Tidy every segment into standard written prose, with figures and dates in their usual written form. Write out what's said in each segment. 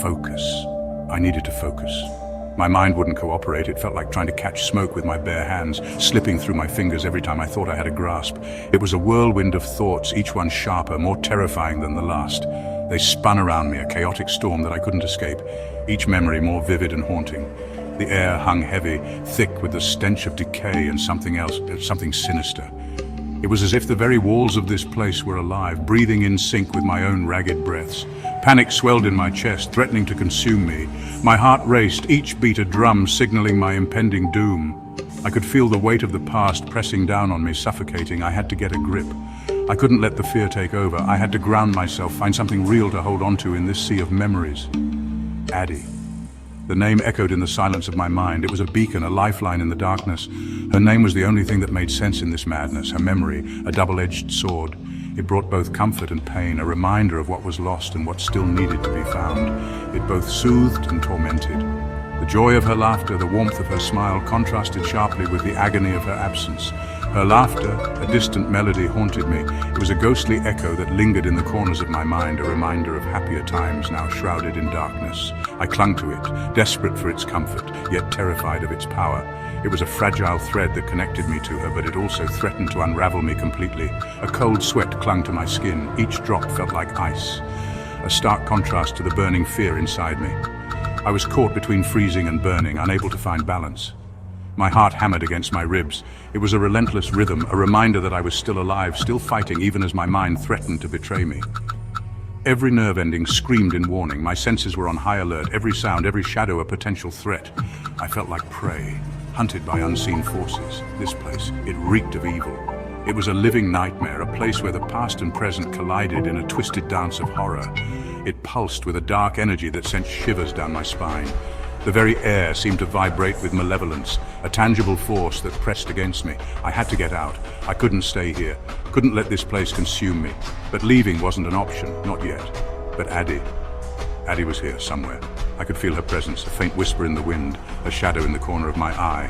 Focus. I needed to focus. My mind wouldn't cooperate. It felt like trying to catch smoke with my bare hands, slipping through my fingers every time I thought I had a grasp. It was a whirlwind of thoughts, each one sharper, more terrifying than the last. They spun around me, a chaotic storm that I couldn't escape, each memory more vivid and haunting. The air hung heavy, thick with the stench of decay and something else, something sinister. It was as if the very walls of this place were alive, breathing in sync with my own ragged breaths. Panic swelled in my chest, threatening to consume me. My heart raced, each beat a drum signaling my impending doom. I could feel the weight of the past pressing down on me, suffocating. I had to get a grip. I couldn't let the fear take over. I had to ground myself, find something real to hold onto in this sea of memories. Addie. The name echoed in the silence of my mind. It was a beacon, a lifeline in the darkness. Her name was the only thing that made sense in this madness. Her memory, a double-edged sword. It brought both comfort and pain, a reminder of what was lost and what still needed to be found. It both soothed and tormented. The joy of her laughter, the warmth of her smile contrasted sharply with the agony of her absence. Her laughter, a distant melody, haunted me. It was a ghostly echo that lingered in the corners of my mind, a reminder of happier times now shrouded in darkness. I clung to it, desperate for its comfort, yet terrified of its power. It was a fragile thread that connected me to her, but it also threatened to unravel me completely. A cold sweat clung to my skin. Each drop felt like ice, a stark contrast to the burning fear inside me. I was caught between freezing and burning, unable to find balance. My heart hammered against my ribs. It was a relentless rhythm, a reminder that I was still alive, still fighting, even as my mind threatened to betray me. Every nerve ending screamed in warning. My senses were on high alert, every sound, every shadow a potential threat. I felt like prey, hunted by unseen forces. This place, it reeked of evil. It was a living nightmare, a place where the past and present collided in a twisted dance of horror. It pulsed with a dark energy that sent shivers down my spine. The very air seemed to vibrate with malevolence, a tangible force that pressed against me. I had to get out. I couldn't stay here, couldn't let this place consume me. But leaving wasn't an option, not yet. But Addie was here somewhere. I could feel her presence, a faint whisper in the wind, a shadow in the corner of my eye.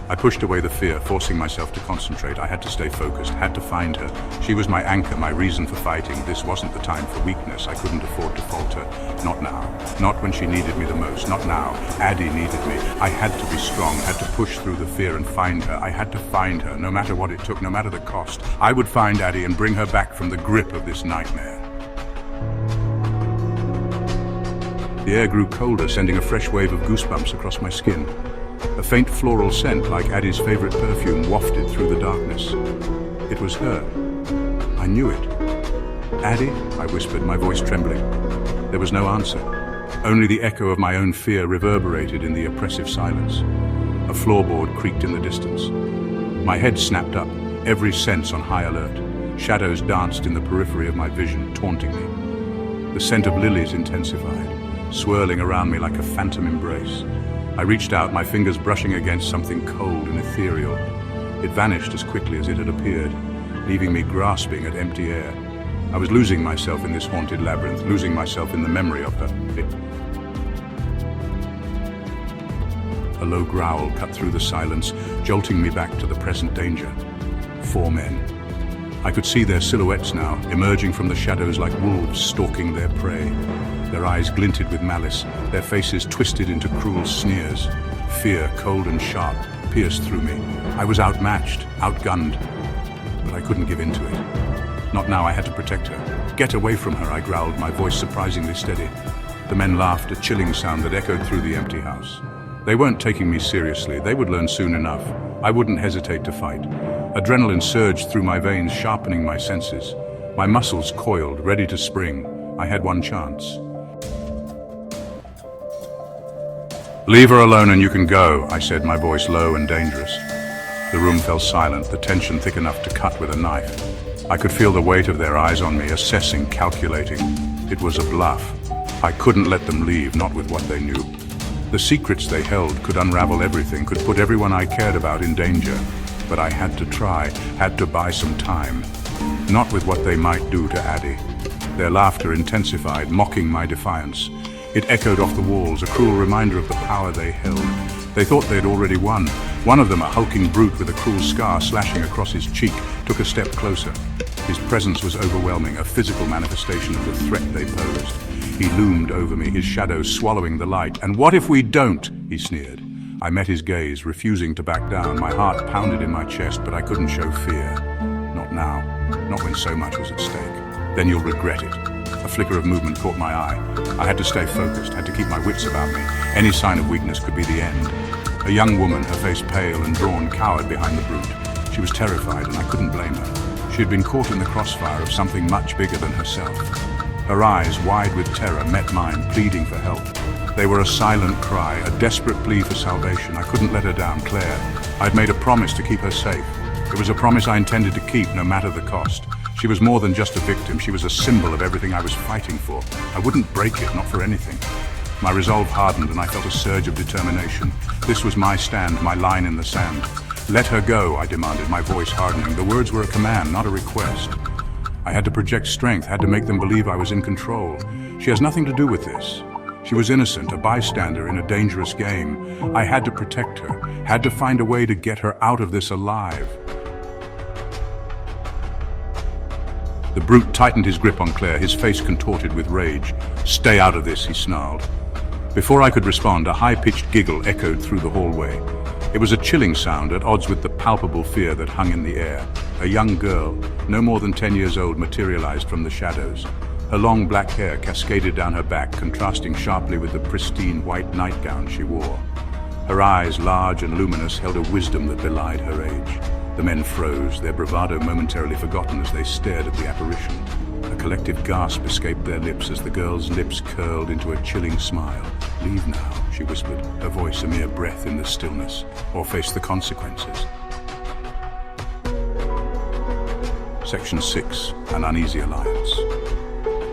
I pushed away the fear, forcing myself to concentrate. I had to stay focused, had to find her. She was my anchor, my reason for fighting. This wasn't the time for weakness. I couldn't afford to falter. Not now. Not when she needed me the most. Not now. Addie needed me. I had to be strong, had to push through the fear and find her. I had to find her, no matter what it took, no matter the cost. I would find Addie and bring her back from the grip of this nightmare. The air grew colder, sending a fresh wave of goosebumps across my skin. A faint floral scent, like Addie's favorite perfume, wafted through the darkness. It was her. I knew it. Addie, I whispered, my voice trembling. There was no answer. Only the echo of my own fear reverberated in the oppressive silence. A floorboard creaked in the distance. My head snapped up, every sense on high alert. Shadows danced in the periphery of my vision, taunting me. The scent of lilies intensified, swirling around me like a phantom embrace. I reached out, my fingers brushing against something cold and ethereal. It vanished as quickly as it had appeared, leaving me grasping at empty air. I was losing myself in this haunted labyrinth, losing myself in the memory of her. A low growl cut through the silence, jolting me back to the present danger. 4 men. I could see their silhouettes now, emerging from the shadows like wolves stalking their prey. Their eyes glinted with malice, their faces twisted into cruel sneers. Fear, cold and sharp, pierced through me. I was outmatched, outgunned, but I couldn't give in to it. Not now. I had to protect her. Get away from her, I growled, my voice surprisingly steady. The men laughed, a chilling sound that echoed through the empty house. They weren't taking me seriously. They would learn soon enough. I wouldn't hesitate to fight. Adrenaline surged through my veins, sharpening my senses. My muscles coiled, ready to spring. I had one chance. "Leave her alone and you can go," I said, my voice low and dangerous. The room fell silent, the tension thick enough to cut with a knife. I could feel the weight of their eyes on me, assessing, calculating. It was a bluff. I couldn't let them leave, not with what they knew. The secrets they held could unravel everything, could put everyone I cared about in danger. But I had to try, had to buy some time. Not with what they might do to Addie. Their laughter intensified, mocking my defiance. It echoed off the walls, a cruel reminder of the power they held. They thought they'd already won. One of them, a hulking brute with a cruel scar slashing across his cheek, took a step closer. His presence was overwhelming, a physical manifestation of the threat they posed. He loomed over me, his shadow swallowing the light. "And what if we don't?" he sneered. I met his gaze, refusing to back down. My heart pounded in my chest, but I couldn't show fear. Not now, not when so much was at stake. "Then you'll regret it." A flicker of movement caught my eye. I had to stay focused, had to keep my wits about me. Any sign of weakness could be the end. A young woman, her face pale and drawn, cowered behind the brute. She was terrified, and I couldn't blame her. She had been caught in the crossfire of something much bigger than herself. Her eyes, wide with terror, met mine, pleading for help. They were a silent cry, a desperate plea for salvation. I couldn't let her down, Claire. I'd made a promise to keep her safe. It was a promise I intended to keep, no matter the cost. She was more than just a victim. She was a symbol of everything I was fighting for. I wouldn't break it, not for anything. My resolve hardened, and I felt a surge of determination. This was my stand, my line in the sand. "Let her go," I demanded, my voice hardening. The words were a command, not a request. I had to project strength, had to make them believe I was in control. She has nothing to do with this. She was innocent, a bystander in a dangerous game. I had to protect her, had to find a way to get her out of this alive. The brute tightened his grip on Claire, his face contorted with rage. "Stay out of this," he snarled. Before I could respond, a high-pitched giggle echoed through the hallway. It was a chilling sound, at odds with the palpable fear that hung in the air. A young girl, no more than 10 years old, materialized from the shadows. Her long black hair cascaded down her back, contrasting sharply with the pristine white nightgown she wore. Her eyes, large and luminous, held a wisdom that belied her age. The men froze, their bravado momentarily forgotten as they stared at the apparition. A collective gasp escaped their lips as the girl's lips curled into a chilling smile. "Leave now," she whispered, her voice a mere breath in the stillness, "or face the consequences." Section 6. An Uneasy Alliance.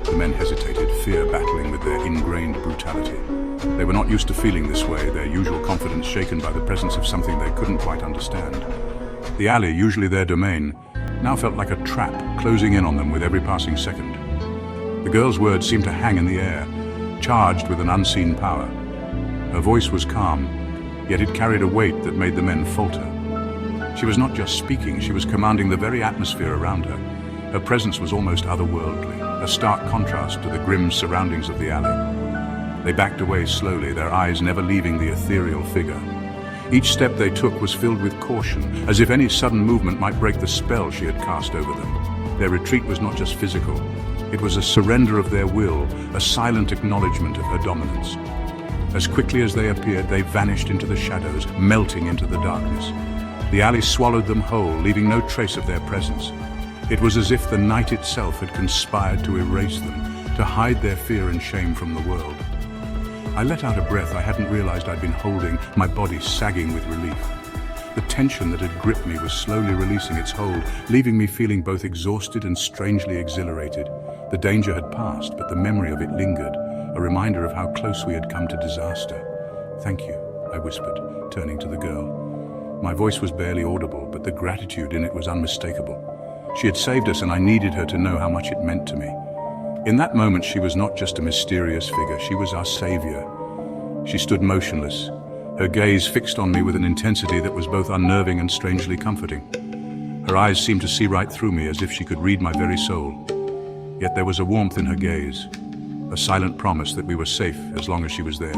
The men hesitated, fear battling with their ingrained brutality. They were not used to feeling this way, their usual confidence shaken by the presence of something they couldn't quite understand. The alley, usually their domain, now felt like a trap, closing in on them with every passing second. The girl's words seemed to hang in the air, charged with an unseen power. Her voice was calm, yet it carried a weight that made the men falter. She was not just speaking, she was commanding the very atmosphere around her. Her presence was almost otherworldly, a stark contrast to the grim surroundings of the alley. They backed away slowly, their eyes never leaving the ethereal figure. Each step they took was filled with caution, as if any sudden movement might break the spell she had cast over them. Their retreat was not just physical. It was a surrender of their will, a silent acknowledgement of her dominance. As quickly as they appeared, they vanished into the shadows, melting into the darkness. The alley swallowed them whole, leaving no trace of their presence. It was as if the night itself had conspired to erase them, to hide their fear and shame from the world. I let out a breath I hadn't realized I'd been holding, my body sagging with relief. The tension that had gripped me was slowly releasing its hold, leaving me feeling both exhausted and strangely exhilarated. The danger had passed, but the memory of it lingered, a reminder of how close we had come to disaster. "Thank you," I whispered, turning to the girl. My voice was barely audible, but the gratitude in it was unmistakable. She had saved us, and I needed her to know how much it meant to me. In that moment, she was not just a mysterious figure, she was our savior. She stood motionless, her gaze fixed on me with an intensity that was both unnerving and strangely comforting. Her eyes seemed to see right through me, as if she could read my very soul. Yet there was a warmth in her gaze, a silent promise that we were safe as long as she was there.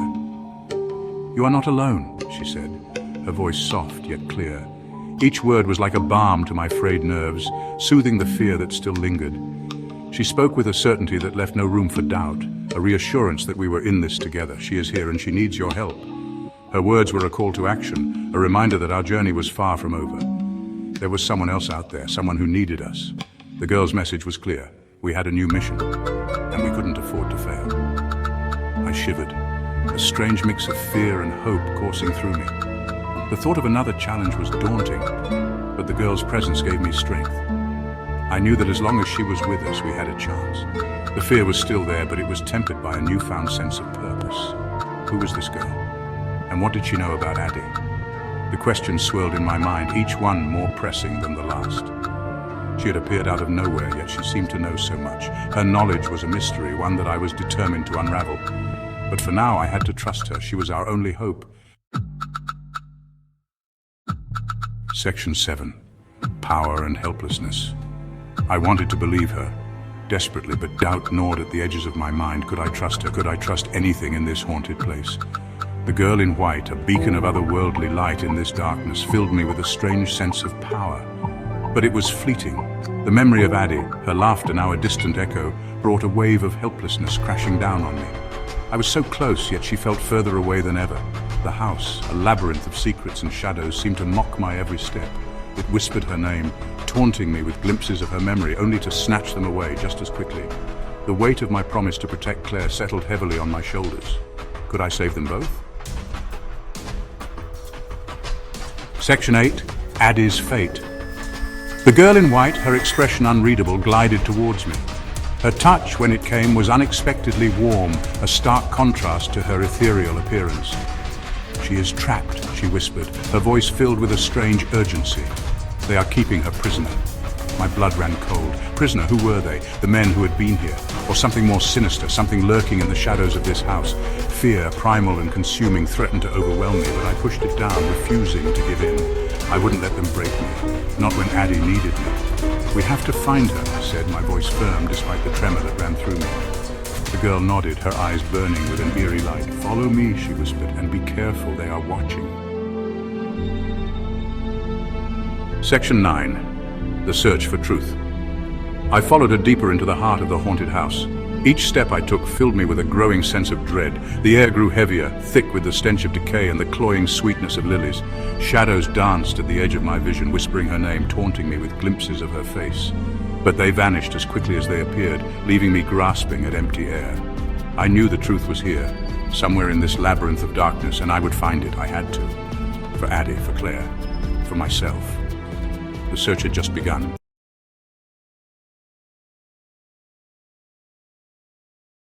"You are not alone," she said, her voice soft yet clear. Each word was like a balm to my frayed nerves, soothing the fear that still lingered. She spoke with a certainty that left no room for doubt, a reassurance that we were in this together. "She is here and she needs your help." Her words were a call to action, a reminder that our journey was far from over. There was someone else out there, someone who needed us. The girl's message was clear. We had a new mission, and we couldn't afford to fail. I shivered, a strange mix of fear and hope coursing through me. The thought of another challenge was daunting, but the girl's presence gave me strength. I knew that as long as she was with us, we had a chance. The fear was still there, but it was tempered by a newfound sense of purpose. Who was this girl? And what did she know about Addie? The questions swirled in my mind, each one more pressing than the last. She had appeared out of nowhere, yet she seemed to know so much. Her knowledge was a mystery, one that I was determined to unravel. But for now, I had to trust her. She was our only hope. Section 7. Power and Helplessness. I wanted to believe her, desperately, but doubt gnawed at the edges of my mind. Could I trust her? Could I trust anything in this haunted place? The girl in white, a beacon of otherworldly light in this darkness, filled me with a strange sense of power. But it was fleeting. The memory of Addie, her laughter now a distant echo, brought a wave of helplessness crashing down on me. I was so close, yet she felt further away than ever. The house, a labyrinth of secrets and shadows, seemed to mock my every step. It whispered her name, taunting me with glimpses of her memory, only to snatch them away just as quickly. The weight of my promise to protect Claire settled heavily on my shoulders. Could I save them both? Section 8. Addie's Fate. The girl in white, her expression unreadable, glided towards me. Her touch, when it came, was unexpectedly warm, a stark contrast to her ethereal appearance. "She is trapped," she whispered, her voice filled with a strange urgency. "They are keeping her prisoner." My blood ran cold. Prisoner, who were they? The men who had been here? Or something more sinister, something lurking in the shadows of this house? Fear, primal and consuming, threatened to overwhelm me, but I pushed it down, refusing to give in. I wouldn't let them break me, not when Addie needed me. "We have to find her," I said, my voice firm despite the tremor that ran through me. The girl nodded, her eyes burning with an eerie light. "Follow me," she whispered, "and be careful, they are watching." Section 9. The Search for Truth. I followed her deeper into the heart of the haunted house. Each step I took filled me with a growing sense of dread. The air grew heavier, thick with the stench of decay and the cloying sweetness of lilies. Shadows danced at the edge of my vision, whispering her name, taunting me with glimpses of her face. But they vanished as quickly as they appeared, leaving me grasping at empty air. I knew the truth was here, somewhere in this labyrinth of darkness, and I would find it. I had to. For Addie, for Claire, for myself. The search had just begun.